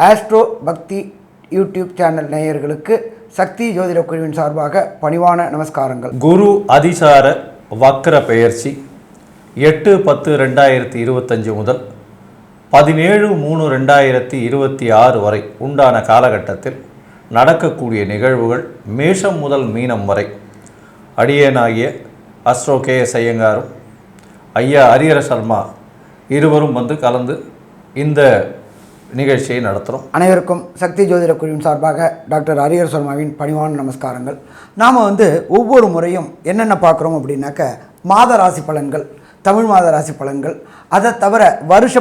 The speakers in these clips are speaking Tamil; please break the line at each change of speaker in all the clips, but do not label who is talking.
ஆஸ்ட்ரோ பக்தி யூடியூப் சேனல் நேயர்களுக்கு சக்தி ஜோதிட குழுவின் சார்பாக பணிவான நமஸ்காரங்கள்.
குரு அதிசார வக்ர பெயர்ச்சி 8-10-2025 முதல் 17-3-2026 வரை உண்டான காலகட்டத்தில் நடக்கக்கூடிய நிகழ்வுகள் மேஷம் முதல் மீனம் வரை அடியேனாகிய அஸ்ட்ரோ KS ஐயங்காரும் ஐயா ஹரிஹர சர்மா இருவரும் வந்து கலந்து இந்த நிகழ்ச்சியை நடத்துகிறோம்.
அனைவருக்கும் சக்தி ஜோதிட குழுவின் சார்பாக டாக்டர் ஹரிஹர சர்மாவின் பணிவான நமஸ்காரங்கள். நாம் ஒவ்வொரு முறையும் என்னென்ன பார்க்குறோம் அப்படின்னாக்க மாத ராசி பலன்கள், தமிழ் மாத ராசி பலன்கள், அதை தவிர வருஷ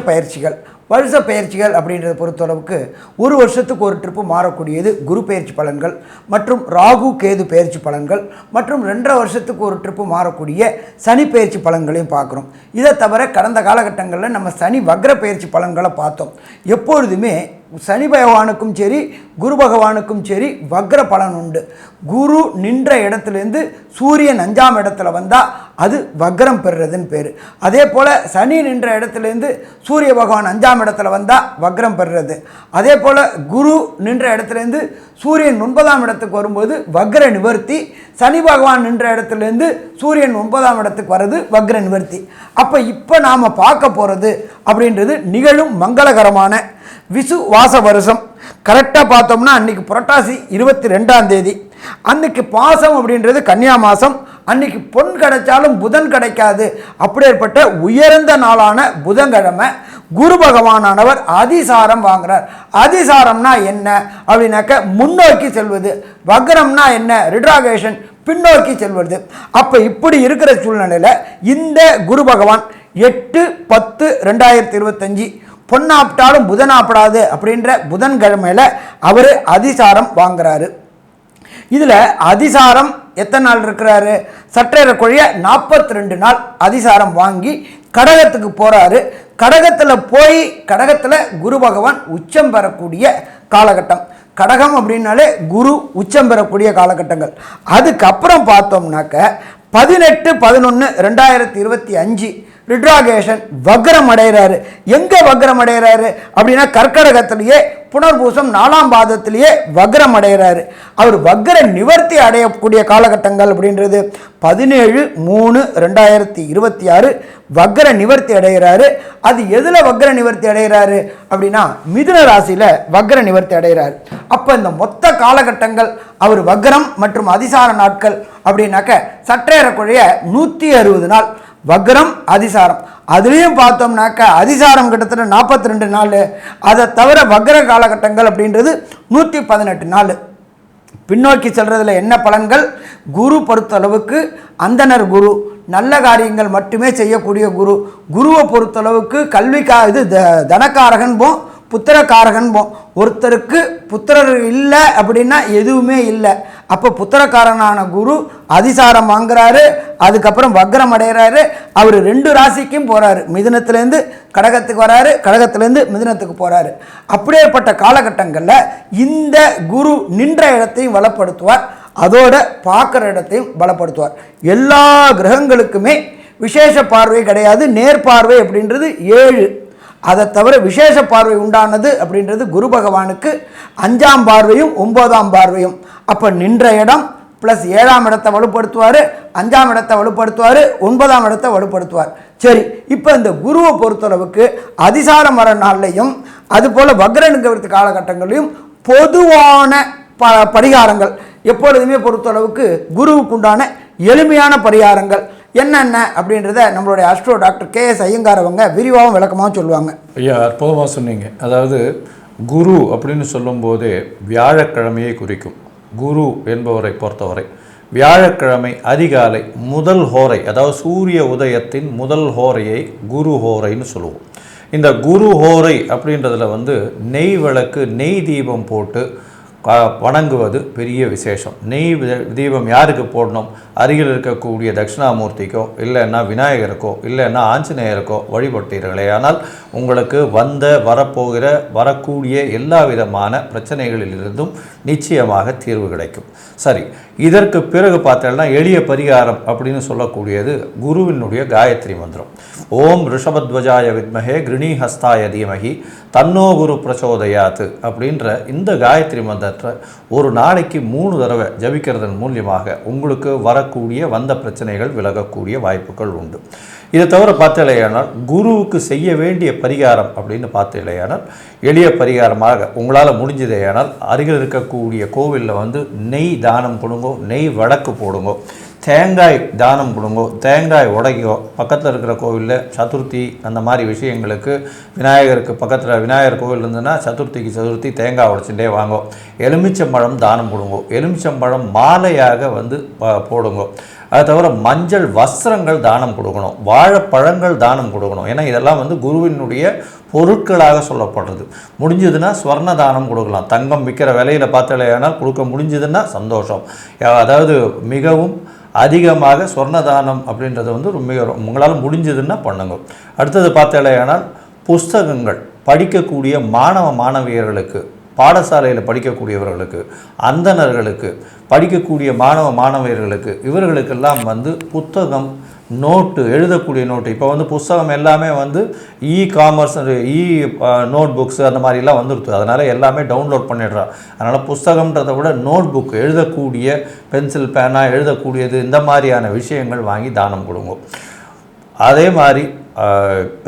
பயிற்சிகள் அப்படின்றத பொறுத்தளவுக்கு ஒரு வருஷத்துக்கு ஒரு ட்ரிப்பு மாறக்கூடியது குரு பயிற்சி பலன்கள் மற்றும் ராகு கேது பயிற்சி பலன்கள் மற்றும் 2.5 வருஷத்துக்கு ஒரு ட்ரிப்பு மாறக்கூடிய சனி பயிற்சி பலன்களையும் பார்க்குறோம். இதை தவிர கடந்த காலகட்டங்களில் நம்ம சனி வக்ர பயிற்சி பலன்களை பார்த்தோம். எப்பொழுதுமே சனி பகவானுக்கும் சரி குரு பகவானுக்கும் சரி வக்ர பலன் உண்டு. குரு நின்ற இடத்துலேருந்து சூரியன் 5ஆம் இடத்துல வந்தால் அது வக்ரம் பெறுறதுன்னு பேர். அதே போல் சனி நின்ற இடத்துலேருந்து சூரிய பகவான் 5ஆம் இடத்துல வந்தால் வக்ரம் பெறுறது. அதே போல் குரு நின்ற இடத்துலேருந்து சூரியன் 9ஆம் இடத்துக்கு வரும்போது வக்ர நிவர்த்தி. சனி பகவான் நின்ற இடத்துலேருந்து சூரியன் 9ஆம் இடத்துக்கு வர்றது வக்ர நிவர்த்தி. இப்போ நாம் பார்க்க போகிறது அப்படின்றது நிகழும் மங்களகரமான விசுவாச வருஷம். கரெக்டாக பார்த்தோம்னா அன்றைக்கி புரட்டாசி 22ஆம் தேதி அன்றைக்கி பாசம் அப்படின்றது கன்னியா மாதம். அன்றைக்கி பொன் கிடைச்சாலும் புதன் கிடைக்காது. அப்படிப்பட்ட உயர்ந்த நாளான புதன்கிழமை குரு பகவானானவர் அதிசாரம் வாங்குறார். அதிசாரம்னா என்ன அப்படின்னாக்க முன்னோக்கி செல்வது. வக்ரம்னா என்ன? ரிட்ராகேஷன், பின்னோக்கி செல்வது. இப்படி இருக்கிற சூழ்நிலையில் இந்த குரு பகவான் 8-10-2025 பொன்னாப்பிட்டாலும் புதனாப்பிடாது அப்படின்ற புதன்கிழமையில் அவர் அதிசாரம் வாங்குறாரு. இதில் அதிசாரம் எத்தனை நாள் இருக்கிறாரு? சற்றேறக்குறைய 42 நாள் அதிசாரம் வாங்கி கடகத்துக்கு போகிறாரு. கடகத்தில் போய் கடகத்தில் குரு பகவான் உச்சம் பெறக்கூடிய காலகட்டம். கடகம் அப்படின்னாலே குரு உச்சம் பெறக்கூடிய காலகட்டங்கள். அதுக்கப்புறம் பார்த்தோம்னாக்க 18-11-2025 ரிட்ராகேஷன் வக்ரம் அடைகிறாரு. எங்கே வக்ரம் அடைகிறாரு அப்படின்னா கர்க்கடகத்திலேயே புனர்பூசம் 4ஆம் பாதத்திலேயே வக்ரம் அடைகிறாரு. அவர் வக்ர நிவர்த்தி அடையக்கூடிய காலகட்டங்கள் அப்படின்றது 17-3-2026 வக்ர நிவர்த்தி அடைகிறாரு. அது எதில் வக்ர நிவர்த்தி அடைகிறாரு அப்படின்னா மிதுன ராசியில் வக்ர நிவர்த்தி அடைகிறார். இந்த மொத்த காலகட்டங்கள் அவர் வக்ரம் மற்றும் அதிசார நாட்கள் அப்படின்னாக்க சற்றேறக்குறைய 160 நாள் வக்ரம் அதிசாரம். அதுலேயும் பார்த்தோம்னாக்க அதிசாரம் கிட்டத்தட்ட 42 நாள். அதை தவிர வக்ர காலகட்டங்கள் அப்படின்றது 118 நாள். பின்னோக்கி செல்றதுல என்ன பலன்கள்? குரு பொறுத்தளவுக்கு அந்தனர் குரு, நல்ல காரியங்கள் மட்டுமே செய்யக்கூடிய குரு. குருவை பொறுத்தளவுக்கு இது தனக்காரகன் போம், புத்திரக்காரகன் போம். ஒருத்தருக்கு புத்திரர் இல்லை அப்படின்னா எதுவுமே இல்லை. புத்திரக்காரனான குரு அதிசாரம் வாங்குறாரு. அதுக்கப்புறம் வக்ரம் அடைகிறாரு. அவர் 2 ராசிக்கும் போகிறாரு. மிதுனத்திலேருந்து கடகத்துக்கு வராரு, கடகத்திலேருந்து மிதுனத்துக்கு போகிறாரு. அப்படியேப்பட்ட காலகட்டங்களில் இந்த குரு நின்ற இடத்தையும் பலப்படுத்துவார், அதோட பார்க்குற இடத்தையும் பலப்படுத்துவார். எல்லா கிரகங்களுக்குமே விசேஷ பார்வை கிடையாது. நேர்பார்வை அப்படின்றது 7. அதை தவிர விசேஷ பார்வை உண்டானது அப்படின்றது குரு பகவானுக்கு 5ஆம் பார்வையும் 9ஆம் பார்வையும். நின்ற இடம் ப்ளஸ் 7ஆம் இடத்தை வலுப்படுத்துவார், 5ஆம் இடத்தை வலுப்படுத்துவார், 9ஆம் இடத்தை வலுப்படுத்துவார். சரி, இந்த குருவை பொறுத்தளவுக்கு அதிசாரம் வர நாள்லையும் அதுபோல் வக்ர நிவர்த்தி காலகட்டங்களையும் பொதுவான பரிகாரங்கள் எப்பொழுதுமே பொறுத்தளவுக்கு குருவுக்கு உண்டான எளிமையான பரிகாரங்கள் என்னென்ன அப்படின்றத நம்மளுடைய அஸ்ட்ரோ டாக்டர் KS ஐயங்கார் அவங்க விரிவாகவும் விளக்கமாக சொல்லுவாங்க.
ஐயா, அற்புதமாக சொன்னீங்க. அதாவது குரு அப்படின்னு சொல்லும்போதே வியாழக்கிழமையை குறிக்கும். குரு என்பவரை பொறுத்தவரை வியாழக்கிழமை அதிகாலை முதல் ஹோரை, அதாவது சூரிய உதயத்தின் முதல் ஹோரையை குரு ஹோரைன்னு சொல்லுவோம். இந்த குரு ஹோரை அப்படின்றதுல நெய் விளக்கு, நெய் தீபம் போட்டு வணங்குவது பெரிய விசேஷம். நெய் தீபம் யாருக்கு போடணும்? அருகில் இருக்கக்கூடிய தட்சிணாமூர்த்திக்கோ இல்லைன்னா விநாயகருக்கோ இல்லைன்னா ஆஞ்சநேயருக்கோ வழிபட்டீர்களே ஆனால் உங்களுக்கு வரப்போகிற வரக்கூடிய எல்லா விதமான பிரச்சனைகளிலிருந்தும் நிச்சயமாக தீர்வு கிடைக்கும். சரி, இதற்கு பிறகு பார்த்தோம்னா எளிய பரிகாரம் அப்படின்னு சொல்லக்கூடியது குருவினுடைய காயத்ரி மந்திரம். ஓம் ரிஷபத்வஜாய வித்மஹே கிருணிஹஸ்தாய தீமஹி தன்னோ குரு பிரச்சோதயாத்து அப்படின்ற இந்த காயத்ரி மந்திரத்தை ஒரு நாளைக்கு 3 தடவை ஜபிக்கிறதன் மூலியமாக உங்களுக்கு வரக்கூடிய வந்த பிரச்சனைகள் விலகக்கூடிய வாய்ப்புகள் உண்டு. இதை தவிர பார்த்தலையானால் குருவுக்கு செய்ய வேண்டிய பரிகாரம் அப்படின்னு பார்த்தலையானால் எளிய பரிகாரமாக உங்களால் முடிஞ்சதையானால் அருகில் இருக்கக்கூடிய கோவிலில் நெய் தானம் கொடுங்கோ, நெய் வடக்கு போடுங்கோ, தேங்காய் தானம் கொடுங்கோ, தேங்காய் உடைக்கோ. பக்கத்தில் இருக்கிற கோவிலில் சதுர்த்தி அந்த மாதிரி விஷயங்களுக்கு விநாயகருக்கு பக்கத்தில் விநாயகர் கோவில் இருந்ததுன்னா சதுர்த்தி தேங்காய் உடைச்சுட்டே வாங்கோ. எலுமிச்சம்பழம் தானம் கொடுங்கோ, எலுமிச்சம்பழம் மாலையாக போடுங்கோ. அது தவிர மஞ்சள் வஸ்திரங்கள் தானம் கொடுக்கணும், வாழைப்பழங்கள் தானம் கொடுக்கணும். ஏன்னா இதெல்லாம் குருவினுடைய பொருட்களாக சொல்லப்படுறது. முடிஞ்சதுன்னா ஸ்வர்ண தானம் கொடுக்கலாம். தங்கம் விற்கிற விலையில் பார்த்தலையானால் கொடுக்க முடிஞ்சதுன்னா சந்தோஷம். அதாவது மிகவும் அதிகமாக ஸ்வர்ணதானம் அப்படின்றது மிக உங்களால் முடிஞ்சதுன்னா பண்ணுங்க. அடுத்தது பார்த்தலையானால் புஸ்தகங்கள் படிக்கக்கூடிய மாணவியர்களுக்கு, பாடசாலையில் படிக்கக்கூடியவர்களுக்கு, அந்தணர்களுக்கு, படிக்கக்கூடிய மாணவியர்களுக்கு இவர்களுக்கெல்லாம் புத்தகம், நோட்டு, எழுதக்கூடிய நோட்டு. இப்போ புஸ்தகம் எல்லாமே காமர்ஸ், நோட் புக்ஸ் அந்த மாதிரிலாம் வந்துடுது. அதனால் எல்லாமே டவுன்லோட் பண்ணிடுறான். அதனால் புஸ்தகம்ன்றதை விட நோட் புக், எழுதக்கூடிய பென்சில் பேனா எழுதக்கூடியது, இந்த மாதிரியான விஷயங்கள் வாங்கி தானம் கொடுங்க. அதே மாதிரி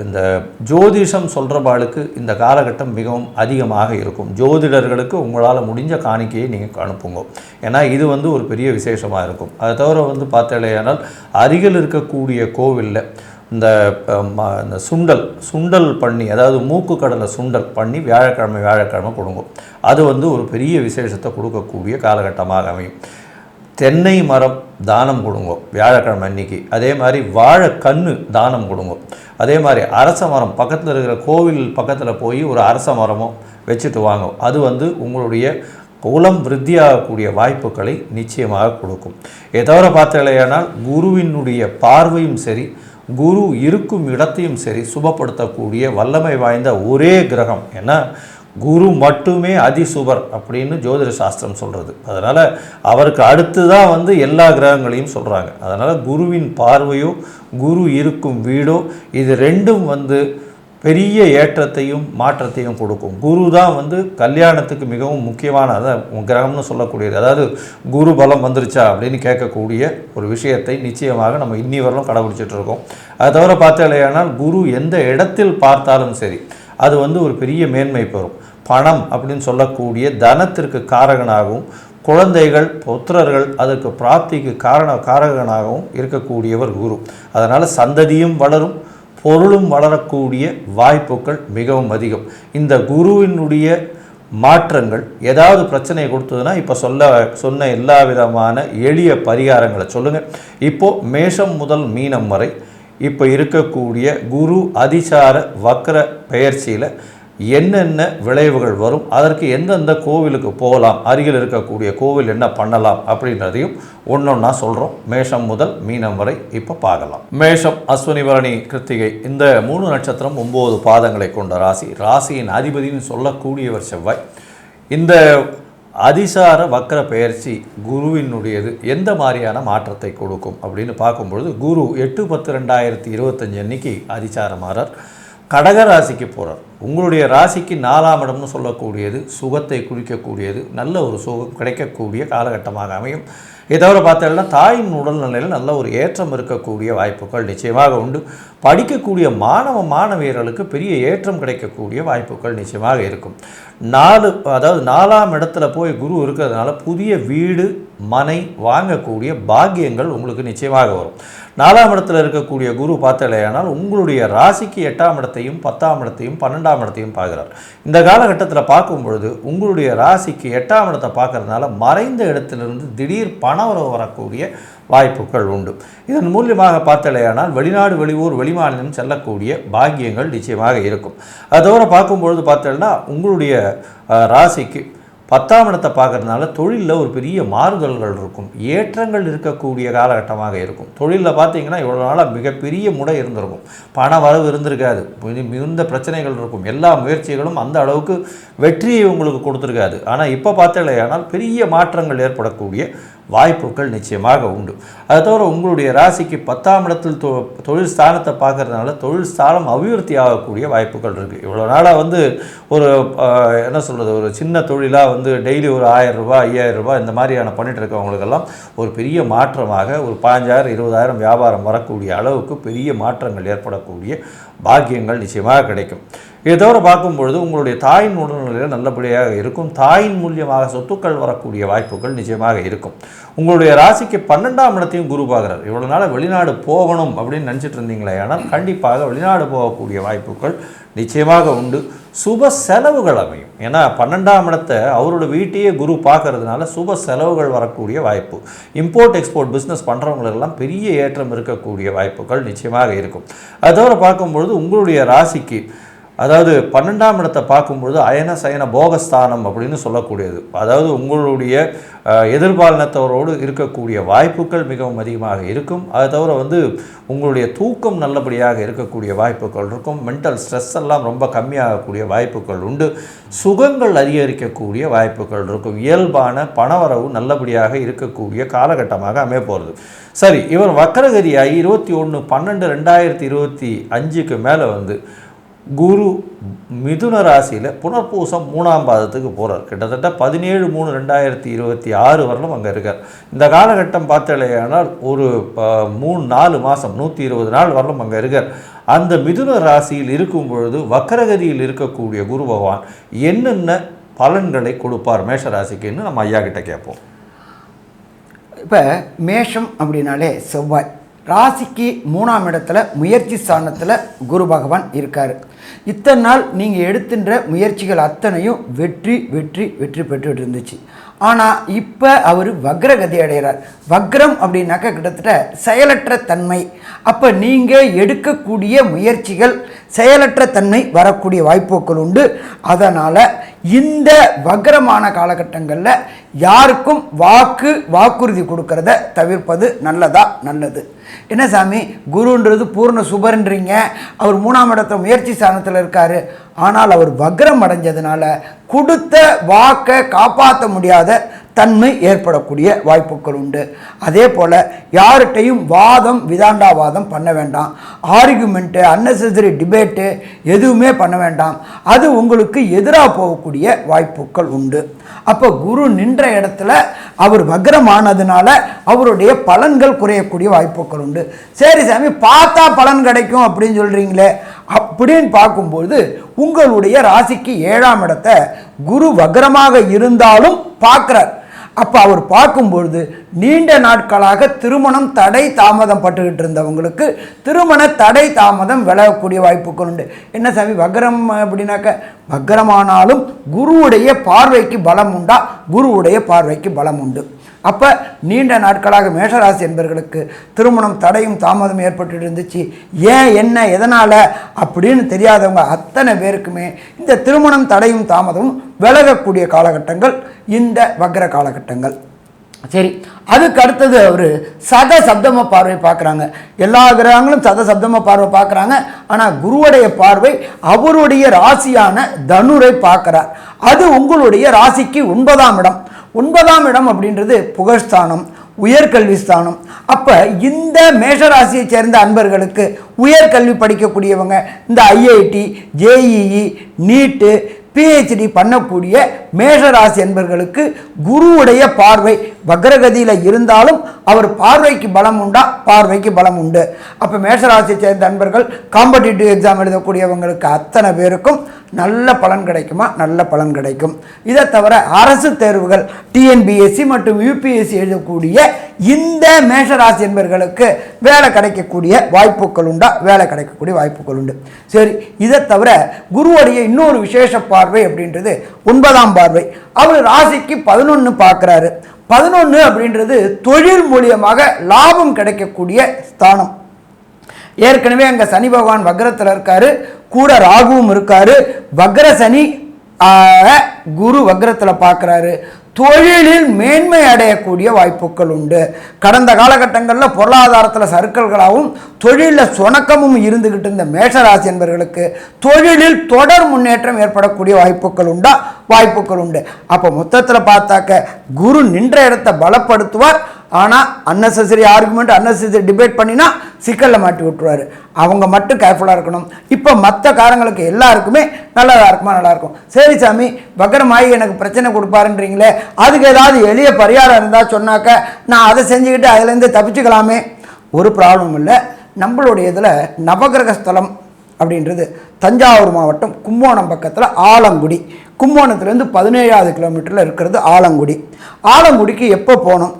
இந்த ஜோதிஷம் சொல்கிறபாளுக்கு இந்த காலகட்டம் மிகவும் அதிகமாக இருக்கும். ஜோதிடர்களுக்கு உங்களால் முடிஞ்ச காணிக்கையை நீங்கள் அனுப்புங்க. ஏன்னா இது ஒரு பெரிய விசேஷமாக இருக்கும். அதை தவிர பார்த்தலையானால் அருகில் இருக்கக்கூடிய கோவிலில் இந்த சுண்டல் பண்ணி, அதாவது மூக்கு கடலை சுண்டல் பண்ணி வியாழக்கிழமை கொடுங்க. அது ஒரு பெரிய விசேஷத்தை கொடுக்கக்கூடிய காலகட்டமாக அமையும். தென்னை மரம் தானம் கொடுங்க வியாழக்கிழமை அன்னைக்கு. அதே மாதிரி வாழைக்கன்று தானம் கொடுங்க. அதே மாதிரி அரச மரம், பக்கத்தில் இருக்கிற கோவில் பக்கத்தில் போய் ஒரு அரச மரமோ வச்சுட்டு வாங்க. அது உங்களுடைய குலம் விருத்தியாகக்கூடிய வாய்ப்புகளை நிச்சயமாக கொடுக்கும். இதை தவிர பார்த்தலையானால் குருவினுடைய பார்வையும் சரி, குரு இருக்கும் இடத்தையும் சரி சுபப்படுத்தக்கூடிய வல்லமை வாய்ந்த ஒரே கிரகம். ஏன்னா குரு மட்டுமே அதிசுபர் அப்படின்னு ஜோதிட சாஸ்திரம் சொல்கிறது. அதனால் அவருக்கு அடுத்து தான் எல்லா கிரகங்களையும் சொல்கிறாங்க. அதனால் குருவின் பார்வையோ குரு இருக்கும் வீடோ இது ரெண்டும் பெரிய ஏற்றத்தையும் மாற்றத்தையும் கொடுக்கும். குரு தான் கல்யாணத்துக்கு மிகவும் முக்கியமான கிரகம்னு சொல்லக்கூடியது. அதாவது குரு பலம் வந்துருச்சா அப்படின்னு கேட்கக்கூடிய ஒரு விஷயத்தை நிச்சயமாக நம்ம இன்னி வரலும் கடைபிடிச்சிட்ருக்கோம். அதை தவிர பார்த்தாலேயானால் குரு எந்த இடத்தில் பார்த்தாலும் சரி அது ஒரு பெரிய மேன்மை பெறும். பணம் அப்படின்னு சொல்லக்கூடிய தனத்திற்கு காரகனாகவும், குழந்தைகள் புத்திரர்கள் அதற்கு பிராப்திக்கு காரகனாகவும் இருக்கக்கூடியவர் குரு. அதனால் சந்ததியும் வளரும், பொருளும் வளரக்கூடிய வாய்ப்புகள் மிகவும் அதிகம். இந்த குருவினுடைய மாற்றங்கள் ஏதாவது பிரச்சனையை கொடுத்ததுன்னா இப்போ சொன்ன எல்லா விதமான எளிய பரிகாரங்களை சொல்லுங்கள். இப்போது மேஷம் முதல் மீனம் வரை இப்போ இருக்கக்கூடிய குரு அதிசார வக்ர பெயர்ச்சியில் என்னென்ன விளைவுகள் வரும், அதற்கு எந்தெந்த கோவிலுக்கு போகலாம், அருகில் இருக்கக்கூடிய கோவில் என்ன பண்ணலாம் அப்படின்றதையும் ஒன்றொன்னா சொல்கிறோம். மேஷம் முதல் மீனம் வரை இப்போ பார்க்கலாம். மேஷம், அஸ்வினி, பரணி, கிருத்திகை இந்த 3 நட்சத்திரம் 9 பாதங்களை கொண்ட ராசி. ராசியின் அதிபதினு சொல்லக்கூடியவர் செவ்வாய். இந்த அதிசார வக்ர பெயர்ச்சி குருவினுடையது எந்த மாதிரியான மாற்றத்தை கொடுக்கும் அப்படின்னு பார்க்கும்பொழுது, குரு 8/10/2025 அன்னைக்கு அதிசாரமாறார். கடக ராசிக்கு போகிறார். உங்களுடைய ராசிக்கு 4ஆம் இடம்னு சொல்லக்கூடியது சுகத்தை குறிக்கக்கூடியது, நல்ல ஒரு சுகம் கிடைக்கக்கூடிய காலகட்டமாக அமையும். இதை தவிர பார்த்தீங்கன்னா தாயின் உடல்நிலையில் நல்ல ஒரு ஏற்றம் இருக்கக்கூடிய வாய்ப்புகள் நிச்சயமாக உண்டு. படிக்கக்கூடிய மாணவியர்களுக்கு பெரிய ஏற்றம் கிடைக்கக்கூடிய வாய்ப்புகள் நிச்சயமாக இருக்கும். 4ஆம் இடத்துல போய் குரு இருக்கிறதுனால புதிய வீடு மனை வாங்கக்கூடிய பாக்கியங்கள் உங்களுக்கு நிச்சயமாக வரும். 4ஆம் இடத்துல இருக்கக்கூடிய குரு பார்த்தலையானால் உங்களுடைய ராசிக்கு 8ஆம் இடத்தையும் 10ஆம் இடத்தையும் 12ஆம் இடத்தையும் பார்க்குறார். இந்த காலகட்டத்தில் பார்க்கும் பொழுது உங்களுடைய ராசிக்கு 8ஆம் இடத்தை பார்க்கறதுனால மறைந்த இடத்திலிருந்து திடீர் பணவரவு வரக்கூடிய வாய்ப்புகள் உண்டு. இதன் மூலியமாக பார்த்தலையானால் வெளிநாடு, வெளியூர், வெளிமாநிலம் செல்லக்கூடிய பாக்கியங்கள் நிச்சயமாக இருக்கும். அதோடு பார்க்கும்பொழுது பார்த்தோம்னா உங்களுடைய ராசிக்கு 10ஆம் இடத்தை பார்க்கறதுனால தொழிலில் ஒரு பெரிய மாறுதல்கள் இருக்கும், ஏற்றங்கள் இருக்கக்கூடிய காலகட்டமாக இருக்கும். தொழிலில் பார்த்தீங்கன்னா இவ்வளோ நாளாக மிகப்பெரிய முடை இருந்திருக்கும், பண வரவு இருந்திருக்காது, மிகுந்த பிரச்சனைகள் இருக்கும், எல்லா முயற்சிகளும் அந்த அளவுக்கு வெற்றியை உங்களுக்கு கொடுத்துருக்காது. ஆனால் இப்போ பார்த்தலையானால் பெரிய மாற்றங்கள் ஏற்படக்கூடிய வாய்ப்புகள் நிச்சயமாக உண்டு. அதை தவிர உங்களுடைய ராசிக்கு 10ஆம் இடத்தில் தொழில் ஸ்தானத்தை பார்க்கறதுனால தொழில் ஸ்தானம் அபிவிருத்தி ஆகக்கூடிய வாய்ப்புகள் இருக்குது. இவ்வளோ நாளாக வந்து ஒரு என்ன சொல்கிறது, ஒரு சின்ன தொழிலாக டெய்லி ஒரு 1000 ரூபாய் 5000 ரூபாய் இந்த மாதிரியான பண்ணிட்டு இருக்கவங்களுக்கெல்லாம் ஒரு பெரிய மாற்றமாக ஒரு 5000 20000 வியாபாரம் வரக்கூடிய அளவுக்கு பெரிய மாற்றங்கள் ஏற்படக்கூடிய பாக்கியங்கள் நிச்சயமாக கிடைக்கும். இதை தவிர பார்க்கும்பொழுது உங்களுடைய தாயின் உடல்நிலையில் நல்லபடியாக இருக்கும், தாயின் மூலியமாக சொத்துக்கள் வரக்கூடிய வாய்ப்புகள் நிச்சயமாக இருக்கும். உங்களுடைய ராசிக்கு 12ஆம் இடத்தையும் குரு பார்க்குறார். இவ்வளோ நாள் வெளிநாடு போகணும் அப்படின்னு நினச்சிட்டு இருந்தீங்களே, ஆனால் கண்டிப்பாக வெளிநாடு போகக்கூடிய வாய்ப்புகள் நிச்சயமாக உண்டு. சுப செலவுகள் அமையும். ஏன்னா 12ஆம் இடத்தை அவரோட வீட்டையே குரு பார்க்கறதுனால சுப செலவுகள் வரக்கூடிய வாய்ப்பு. இம்போர்ட் எக்ஸ்போர்ட் பிஸ்னஸ் பண்ணுறவங்களுக்கெல்லாம் பெரிய ஏற்றம் இருக்கக்கூடிய வாய்ப்புகள் நிச்சயமாக இருக்கும். அதை தவிர பார்க்கும்பொழுது உங்களுடைய ராசிக்கு அதாவது 12ஆம் இடத்தை பார்க்கும்பொழுது அயன சயன போகஸ்தானம் அப்படின்னு சொல்லக்கூடியது. அதாவது உங்களுடைய எதிர்பாலினத்தவரோடு இருக்கக்கூடிய வாய்ப்புகள் மிகவும் அதிகமாக இருக்கும். அதை தவிர உங்களுடைய தூக்கம் நல்லபடியாக இருக்கக்கூடிய வாய்ப்புகள் இருக்கும். மென்டல் ஸ்ட்ரெஸ் எல்லாம் ரொம்ப கம்மியாகக்கூடிய வாய்ப்புகள் உண்டு. சுகங்கள் அதிகரிக்கக்கூடிய வாய்ப்புகள் இருக்கும். இயல்பான பணவரவு நல்லபடியாக இருக்கக்கூடிய காலகட்டமாக அமைய போகிறது. சரி, இவர் வக்கரகதியாகி 21/12/2025க்கு மேலே குரு மிதுன ராசியில் புனர்பூசம் 3ஆம் பாதத்துக்கு போகிறார். கிட்டத்தட்ட 17/3/2026 வரலும் அங்கே இருக்கார். இந்த காலகட்டம் பார்த்தாலேயானால் ஒரு 3-4 மாதம் 120 நாள் வரலும் அங்கே இருக்கார். அந்த மிதுன ராசியில் இருக்கும் பொழுது வக்கரகதியில் இருக்கக்கூடிய குரு பகவான் என்னென்ன பலன்களை கொடுப்பார் மேஷராசிக்குன்னு நம்ம ஐயா கிட்ட கேட்போம்.
இப்போ மேஷம் அப்படின்னாலே செவ்வாய் ராசிக்கு 3ஆம் இடத்துல முயற்சி ஸ்தானத்தில் குரு பகவான் இருக்கார். இத்தனை நாள் நீங்கள் எடுத்துன்ற முயற்சிகள் அத்தனையும் வெற்றி வெற்றி வெற்றி பெற்றுட்டு இருந்துச்சு. ஆனால் இப்போ அவர் வக்ரகதி அடைகிறார். வக்ரம் அப்படின்னாக்கா கிட்டத்தட்ட செயலற்ற தன்மை. அப்போ நீங்கள் எடுக்கக்கூடிய முயற்சிகள் செயலற்ற தன்மை வரக்கூடிய வாய்ப்புகள் உண்டு. அதனால் இந்த வக்ரமான காலகட்டங்களில் யாருக்கும் வாக்குறுதி கொடுக்கறத தவிர்ப்பது நல்லது. என்ன சாமி, குருன்றது பூர்ண சுபர்ன்றீங்க, அவர் 3ஆம் இடத்த முயற்சி ஸ்தானத்தில் இருக்கார். ஆனால் அவர் வக்ரம் அடைஞ்சதுனால கொடுத்த வாக்கை காப்பாற்ற முடியாத தன்மை ஏற்படக்கூடிய வாய்ப்புகள் உண்டு. அதே போல் யார்கிட்டையும் விதாண்டாவாதம் பண்ண வேண்டாம். ஆர்குமெண்ட்டு, அன்னெசரி டிபேட்டு எதுவுமே பண்ண வேண்டாம். அது உங்களுக்கு எதிராக போகக்கூடிய வாய்ப்புகள் உண்டு. அப்போ குரு நின்ற இடத்துல அவர் வக்ரமானதுனால அவருடைய பலன்கள் குறையக்கூடிய வாய்ப்புகள் உண்டு. சரி சாமி, பார்த்தா பலன் கிடைக்கும் அப்படின்னு சொல்கிறீங்களே, அப்படின்னு பார்க்கும்போது உங்களுடைய ராசிக்கு 7ஆம் இடத்தை குரு வக்ரமாக இருந்தாலும் பார்க்குறார். அப்போ அவர் பார்க்கும்பொழுது நீண்ட நாட்களாக திருமணம் தடை தாமதம் பட்டுக்கிட்டு இருந்தவங்களுக்கு திருமண தடை தாமதம் விலகக்கூடிய வாய்ப்புகள் உண்டு. என்ன சாமி, வக்ரம் அப்படின்னாக்க வக்ரமானாலும் குருவுடைய பார்வைக்கு பலம் உண்டா? குருவுடைய பார்வைக்கு பலம் உண்டு. அப்போ நீண்ட நாட்களாக மேஷராசி என்பவர்களுக்கு திருமணம் தடையும் தாமதம் ஏற்பட்டு இருந்துச்சு. ஏன், என்ன, எதனால் அப்படின்னு தெரியாதவங்க அத்தனை பேருக்குமே இந்த திருமணம் தடையும் தாமதமும் விலகக்கூடிய காலகட்டங்கள் இந்த வக்ர காலகட்டங்கள். சரி, அதுக்கு அடுத்தது அவர் சப்தம பார்வை பார்க்குறாங்க. எல்லா கிரகங்களும் சப்தம பார்வை பார்க்குறாங்க. ஆனால் குருவுடைய பார்வை அவருடைய ராசியான தனுரை பார்க்குறார். அது உங்களுடைய ராசிக்கு 9ஆம் இடம். 9ஆம் இடம் அப்படின்றது புகழ்ஸ்தானம், உயர்கல்வி ஸ்தானம். அப்போ இந்த மேஷராசியை சேர்ந்த அன்பர்களுக்கு உயர்கல்வி படிக்கக்கூடியவங்க இந்த ஐஐடி, ஜேஇஇ, நீட்டு, பிஹெச்டி பண்ணக்கூடிய மேஷராசி என்பவர்களுக்கு குருவுடைய பார்வை வக்ரகதியில் இருந்தாலும் அவர் பார்வைக்கு பலம் உண்டா? பார்வைக்கு பலம் உண்டு. அப்போ மேஷராசியை சேர்ந்த அன்பர்கள் காம்படிட்டிவ் எக்ஸாம் எழுதக்கூடியவங்களுக்கு அத்தனை பேருக்கும் நல்ல பலன் கிடைக்குமா? நல்ல பலன் கிடைக்கும். இதை தவிர அரசு தேர்வுகள் டிஎன்பிஎஸ்சி மற்றும் யூபிஎஸ்சி எழுதக்கூடிய இந்த மேஷராசி என்பவர்களுக்கு வேலை கிடைக்கக்கூடிய வாய்ப்புகள் உண்டா? வேலை கிடைக்கக்கூடிய வாய்ப்புகள் உண்டு. சரி, இதை தவிர குருவுடைய இன்னொரு விசேஷ பார்வை அப்படின்றது 9ஆம் பார்வை. அவர் ராசிக்கு 11 பார்க்குறாரு. 11 அப்படின்றது தொழில் மூலியமாக லாபம் கிடைக்கக்கூடிய ஸ்தானம். ஏற்கனவே அங்கே சனி பகவான் வக்ரத்தில் இருக்காரு, கூட ராகுவும் இருக்காரு. வக்ர சனி குரு வக்ரத்தில் பார்க்குறாரு. தொழிலில் மேன்மை அடையக்கூடிய வாய்ப்புகள் உண்டு. கடந்த காலகட்டங்களில் பொருளாதாரத்தில் சறுக்கல்களாகவும் தொழிலில் சுணக்கமும் இருந்துக்கிட்டு இருந்த மேஷராசி என்பவர்களுக்கு தொழிலில் தொடர் முன்னேற்றம் ஏற்படக்கூடிய வாய்ப்புகள் உண்டு. அப்போ மொத்தத்தில் பார்த்தாக்க குரு நின்ற இடத்தை பலப்படுத்துவார். ஆனால் அன்னெசரி ஆர்குமெண்ட், அன்னெசரி டிபேட் பண்ணினா சிக்கலில் மாட்டி விட்டுருவார். அவங்க மட்டும் கேர்ஃபுல்லாக இருக்கணும். இப்போ மற்ற காரங்களுக்கு எல்லாருக்குமே நல்லதாக இருக்குமா? நல்லாயிருக்கும். சரி சாமி, வக்கரமாகி எனக்கு பிரச்சனை கொடுப்பாருன்றீங்களே, அதுக்கு ஏதாவது எளிய பரிகாரம் இருந்தால் சொன்னாக்க நான் அதை செஞ்சுக்கிட்டு அதுலேருந்து தப்பிச்சுக்கலாமே. ஒரு ப்ராப்ளம் இல்லை. நம்மளுடைய இதில் நவகிரக ஸ்தலம் அப்படின்றது தஞ்சாவூர் மாவட்டம் கும்போணம் பக்கத்தில் ஆலங்குடி. கும்போணத்துலேருந்து 17வது கிலோமீட்டரில் இருக்கிறது ஆலங்குடி. ஆலங்குடிக்கு எப்போ போகணும்?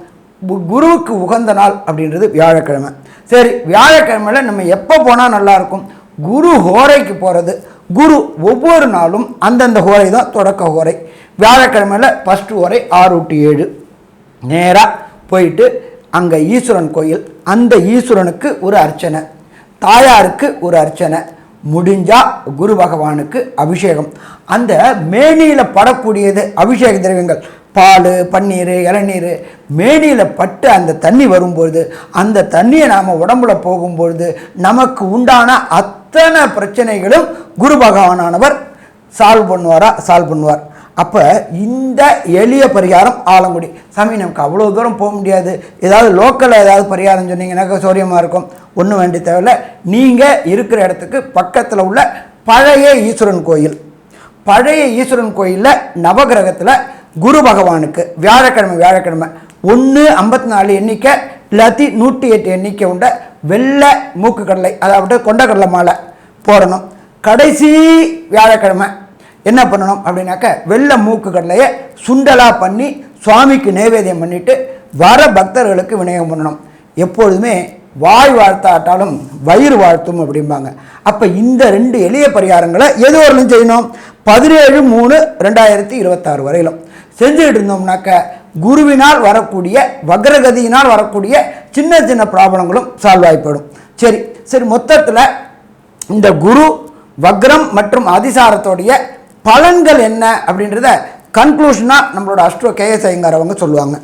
குருவுக்கு உகந்த நாள் அப்படின்றது வியாழக்கிழமை. சரி, வியாழக்கிழமையில் நம்ம எப்போ போனால் நல்லாயிருக்கும்? குரு ஹோரைக்கு போகிறது. குரு ஒவ்வொரு நாளும் அந்தந்த ஹோரை தான் தொடக்க ஹோரை. வியாழக்கிழமையில் ஃபஸ்ட்டு ஹோரை 6 to 7 நேராக போயிட்டு அங்கே ஈஸ்வரன் கோயில், அந்த ஈஸ்வரனுக்கு ஒரு அர்ச்சனை, தாயாருக்கு ஒரு அர்ச்சனை, முடிஞ்சால் குரு பகவானுக்கு அபிஷேகம். அந்த மேனியில் படக்கூடியது அபிஷேக திரவியங்கள், பால், பன்னீர், இளநீர் மேனியில் பட்டு அந்த தண்ணி வரும்பொழுது, அந்த தண்ணியை நாம் உடம்புல போகும்பொழுது நமக்கு உண்டான அத்தனை பிரச்சனைகளும் குரு பகவானானவர் சால்வ் பண்ணுவார். அப்போ இந்த எளிய பரிகாரம் ஆலங்குடி. சாமி, நமக்கு அவ்வளோ தூரம் போக முடியாது, ஏதாவது லோக்கலில் ஏதாவது பரிகாரம் சொன்னீங்கன்னாக்கா சௌரியமாக இருக்கும். ஒன்றும் வேண்டிய தேவையில்லை. நீங்கள் இருக்கிற இடத்துக்கு பக்கத்தில் உள்ள பழைய ஈஸ்வரன் கோயிலில் நவகிரகத்தில் குரு பகவானுக்கு வியாழக்கிழமை 154 எண்ணிக்கை இல்லாத்தி 108 எண்ணிக்கை உண்ட வெள்ளை மூக்கு கடலை, அதாவது கொண்டக்கடலை மாலை போடணும். கடைசி வியாழக்கிழமை என்ன பண்ணணும் அப்படின்னாக்க வெள்ளை மூக்கு கடலையை சுண்டலாக பண்ணி சுவாமிக்கு நைவேத்தியம் பண்ணிவிட்டு வர பக்தர்களுக்கு விநியோகம் பண்ணணும். எப்பொழுதுமே வாய் வாழ்த்தாட்டாலும் வயிறு வாழ்த்தும் அப்படிம்பாங்க. அப்போ இந்த 2 எளிய பரிகாரங்களை எது வரலும் செய்யணும்? 17/3/2026 வரையிலும் செஞ்சுக்கிட்டு இருந்தோம்னாக்க குருவினால் வரக்கூடிய வக்ரகதியினால் வரக்கூடிய சின்ன சின்ன ப்ராப்ளங்களும் சால்வ் ஆகிப்படும். சரி, மொத்தத்தில் இந்த குரு வக்ரம் மற்றும் அதிசாரத்தோடைய பலன்கள் என்ன அப்படின்றத கன்க்ளூஷனாக நம்மளோட அஸ்ட்ரோ கேஎஸ் ஐயங்கார் அவங்க சொல்லுவாங்க.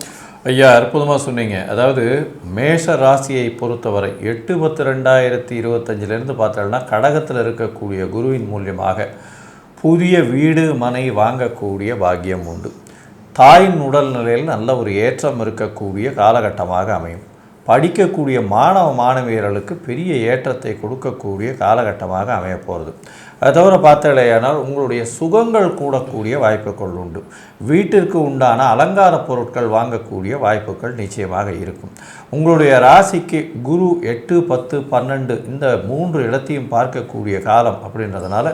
ஐயா, அற்புதமாக சொன்னீங்க. அதாவது மேஷ ராசியை பொறுத்தவரை 8/10/2025 பார்த்தோம்னா கடகத்தில் இருக்கக்கூடிய குருவின் மூலியமாக புதிய வீடு மனை வாங்கக்கூடிய பாக்கியம் உண்டு. தாயின் உடல்நிலையில் நல்ல ஒரு ஏற்றம் இருக்கக்கூடிய காலகட்டமாக அமையும். படிக்கக்கூடிய மாணவியர்களுக்கு பெரிய ஏற்றத்தை கொடுக்கக்கூடிய காலகட்டமாக அமைய போகிறது. அது தவிர பார்த்தாலேயானால் உங்களுடைய சுகங்கள் கூடக்கூடிய வாய்ப்புகள் உண்டு. வீட்டிற்கு உண்டான அலங்கார பொருட்கள் வாங்கக்கூடிய வாய்ப்புகள் நிச்சயமாக இருக்கும். உங்களுடைய ராசிக்கு குரு 8, 10, 12 இந்த 3 இடத்தையும் பார்க்கக்கூடிய காலம் அப்படின்றதுனால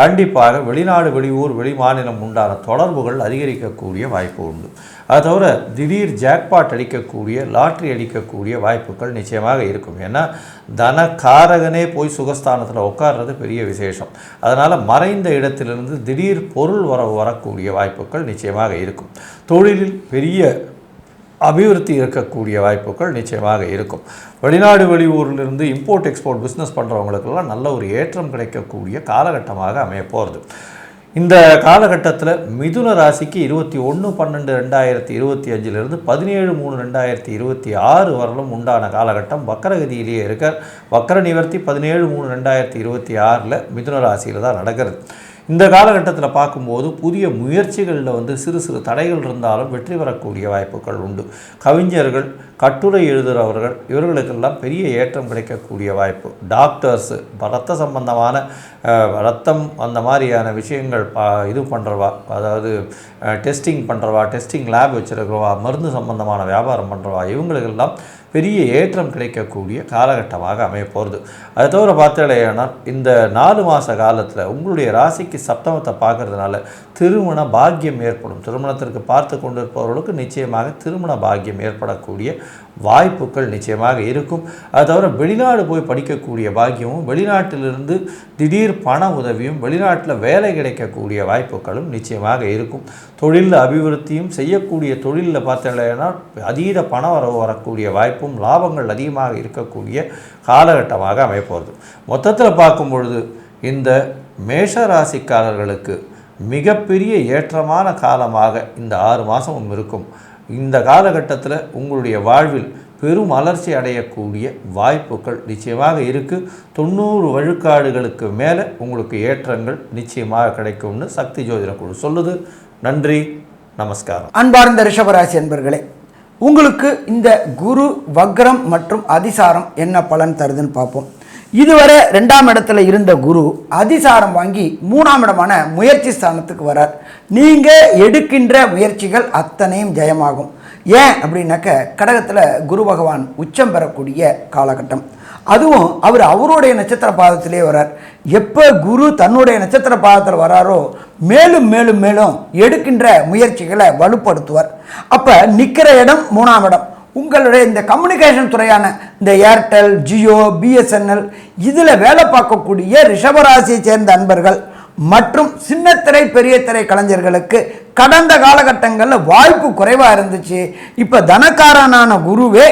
கண்டிப்பாக வெளிநாடு, வெளியூர், வெளி மாநிலம் உண்டான தொடர்புகள் அதிகரிக்கக்கூடிய வாய்ப்பு உண்டு. அது தவிர திடீர் ஜாக்பாட் அடிக்கக்கூடிய, லாட்ரி அடிக்கக்கூடிய வாய்ப்புகள் நிச்சயமாக இருக்கும். ஏன்னா தனக்காரகனே போய் சுகஸ்தானத்தில் உட்கார்றது பெரிய விசேஷம். அதனால் மறைந்த இடத்திலிருந்து திடீர் பொருள் வரக்கூடிய வாய்ப்புகள் நிச்சயமாக இருக்கும். தொழிலில் பெரிய அபிவிருத்தி இருக்கக்கூடிய வாய்ப்புகள் நிச்சயமாக இருக்கும். வெளிநாடு, வெளியூரிலிருந்து இம்போர்ட் எக்ஸ்போர்ட் பிஸ்னஸ் பண்ணுறவங்களுக்கெல்லாம் நல்ல ஒரு ஏற்றம் கிடைக்கக்கூடிய காலகட்டமாக அமைய போகிறது. இந்த காலகட்டத்தில் மிதுன ராசிக்கு 21/12/2025 17/3/2026 வரலும் உண்டான காலகட்டம் வக்கரகதியிலேயே இருக்க. வக்கர நிவர்த்தி 17/3/2026 மிதுன ராசியில் தான் நடக்கிறது. இந்த காலகட்டத்தில் பார்க்கும்போது புதிய முயற்சிகளில் சிறு சிறு தடைகள் இருந்தாலும் வெற்றி பெறக்கூடிய வாய்ப்புகள் உண்டு. கவிஞர்கள், கட்டுரை எழுதுகிறவர்கள் இவர்களுக்கெல்லாம் பெரிய ஏற்றம் கிடைக்கக்கூடிய வாய்ப்பு. டாக்டர்ஸு, ரத்த சம்பந்தமான ரத்தம் அந்த மாதிரியான விஷயங்கள் இது பண்ணுறவா, அதாவது டெஸ்டிங் பண்ணுறவா, டெஸ்டிங் லேப் வச்சுருக்கிறவா, மருந்து சம்பந்தமான வியாபாரம் பண்ணுறவா, இவங்களுக்கெல்லாம் பெரிய ஏற்றம் கிடைக்கக்கூடிய காலகட்டமாக அமைய போகிறது. அது தவிர பார்த்தாலேயானால் இந்த 4 மாத காலத்தில் உங்களுடைய ராசிக்கு சப்தமத்தை பார்க்கறதுனால திருமண பாக்கியம் ஏற்படும். திருமணத்திற்கு பார்த்து கொண்டிருப்பவர்களுக்கு நிச்சயமாக திருமண பாக்கியம் ஏற்படக்கூடிய வாய்ப்புகள் நிச்சயமாக இருக்கும். அது தவிர வெளிநாடு போய் படிக்கக்கூடிய பாக்கியமும், வெளிநாட்டிலிருந்து திடீர் பண உதவியும், வெளிநாட்டில் வேலை கிடைக்கக்கூடிய வாய்ப்புகளும் நிச்சயமாக இருக்கும். தொழிலில் அபிவிருத்தியும், செய்யக்கூடிய தொழிலில் பார்த்தீங்கன்னா அதீத பண வரவு வரக்கூடிய வாய்ப்பும், லாபங்கள் அதிகமாக இருக்கக்கூடிய காலகட்டமாக அமையப்போகிறது. மொத்தத்தில் பார்க்கும் பொழுது இந்த மேஷ ராசிக்காரர்களுக்கு மிகப்பெரிய ஏற்றமான காலமாக இந்த 6 மாதமும் இருக்கும். இந்த காலகட்டத்தில் உங்களுடைய வாழ்வில் பெரும் வளர்ச்சி அடையக்கூடிய வாய்ப்புகள் நிச்சயமாக இருக்குது. 90 விழுக்காடுகளுக்கு மேலே உங்களுக்கு ஏற்றங்கள் நிச்சயமாக கிடைக்கும்னு சக்தி ஜோதிட குழு சொல்லுது. நன்றி, நமஸ்காரம்.
அன்பார்ந்த ரிஷபராசி என்பர்களே, உங்களுக்கு இந்த குரு வக்ரம் மற்றும் அதிசாரம் என்ன பலன் தருதுன்னு பார்ப்போம். இதுவரை 2ஆம் இடத்துல இருந்த குரு அதிசாரம் வாங்கி 3ஆம் இடமான முயற்சி ஸ்தானத்துக்கு வரார். நீங்கள் எடுக்கின்ற முயற்சிகள் அத்தனையும் ஜெயமாகும். ஏன் அப்படின்னாக்க கடகத்தில் குரு பகவான் உச்சம் பெறக்கூடிய காலகட்டம். அதுவும் அவருடைய நட்சத்திர பாதத்திலே வரார். எப்போ குரு தன்னுடைய நட்சத்திர பாதத்தில் வராரோ மேலும் மேலும் மேலும் எடுக்கின்ற முயற்சிகளை வலுப்படுத்துவார். அப்போ நிற்கிற இடம் 3ஆம் இடம். உங்களுடைய இந்த கம்யூனிகேஷன் துறையான இந்த ஏர்டெல், ஜியோ, பிஎஸ்என்எல் இதில் வேலை பார்க்கக்கூடிய ரிஷபராசியை சேர்ந்த அன்பர்கள் மற்றும் சின்னத்திரை பெரிய திரை கலைஞர்களுக்கு கடந்த காலகட்டங்களில் வாய்ப்பு குறைவாக இருந்துச்சு. இப்போ தனக்காரனான குருவே